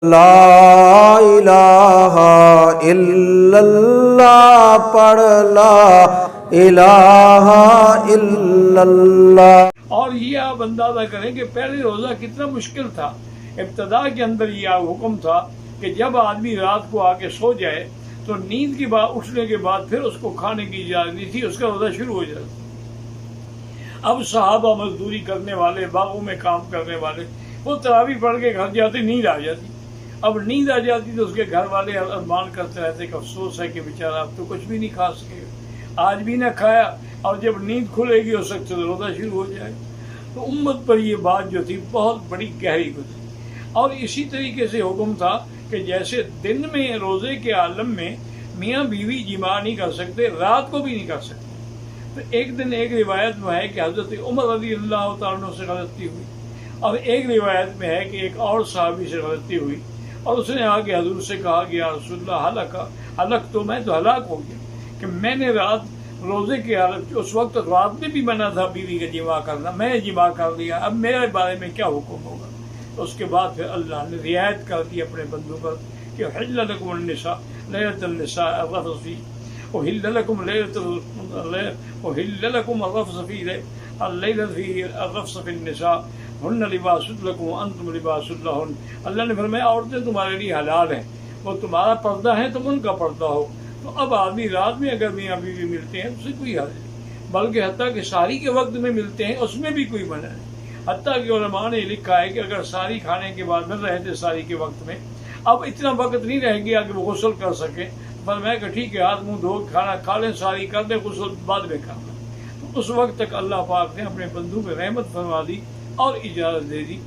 لا الہ الا اللہ پڑھ لا الہ الا اللہ۔ اور یہ آپ اندازہ کریں کہ پہلے روزہ کتنا مشکل تھا۔ ابتدا کے اندر یہ حکم تھا کہ جب آدمی رات کو آ کے سو جائے تو نیند کے بعد اٹھنے کے بعد پھر اس کو کھانے کی اجازت نہیں تھی، اس کا روزہ شروع ہو جاتا۔ اب صحابہ مزدوری کرنے والے، باغوں میں کام کرنے والے، وہ تراویح پڑھ کے گھر جاتے، نیند آ جاتی۔ اب نیند آ جاتی تو اس کے گھر والے ارمان کرتے رہتے کہ افسوس ہے کہ بیچارہ اب تو کچھ بھی نہیں کھا سکے، آج بھی نہ کھایا، اور جب نیند کھلے گی ہو سکتا تو روزہ شروع ہو جائے۔ تو امت پر یہ بات جو تھی بہت بڑی گہری گزری۔ اور اسی طریقے سے حکم تھا کہ جیسے دن میں روزے کے عالم میں میاں بیوی جماع نہیں کر سکتے، رات کو بھی نہیں کر سکتے۔ تو ایک دن ایک روایت میں ہے کہ حضرت عمر رضی اللہ تعالیٰ عنہ سے غلطی ہوئی، اور ایک روایت میں ہے کہ ایک اور صحابی سے غلطی ہوئی، اور اس نے آ کے حضور سے کہا کہ یا رسول اللہ ہلاک تو میں تو ہلاک ہو گیا کہ میں نے رات روزے کے حالت، اس وقت رات میں بھی منع تھا بیوی کا جماع کرنا، میں نے جماع کر لیا، اب میرے بارے میں کیا حکم ہوگا؟ اس کے بعد پھر اللہ نے رعایت کر دی اپنے بندوں پر کہ حل لکم النساء لیلۃ النساء الرفث فی احل لکم الرفث فی اللیلۃ فی الرفث فی النساء ہن لباس لکم وانتم لباس لہن۔ اللہ نے فرمایا عورتیں تمہارے لیے حلال ہیں، وہ تمہارا پردہ ہے، تم ان کا پردہ ہو۔ تو اب آدمی رات میں اگر میاں بیوی ملتے ہیں اس سے کوئی حرج نہیں، بلکہ حتیٰ کہ سحری کے وقت میں ملتے ہیں اس میں بھی کوئی منع نہیں۔ حتیٰ کہ علماء نے لکھا ہے کہ اگر سحری کھانے کے بعد مل رہے تھے سحری کے وقت میں، اب اتنا وقت نہیں رہ گیا کہ وہ غسل کر سکیں، فرمایا کہ ٹھیک ہے ہاتھ منہ دھو کھانا کھا لیں، سحری کر دیں، غسل بعد میں کرنا۔ تو اس وقت تک اللہ پاک نے اپنے بندوں پہ رحمت فرما دی اور اجازت دے دی۔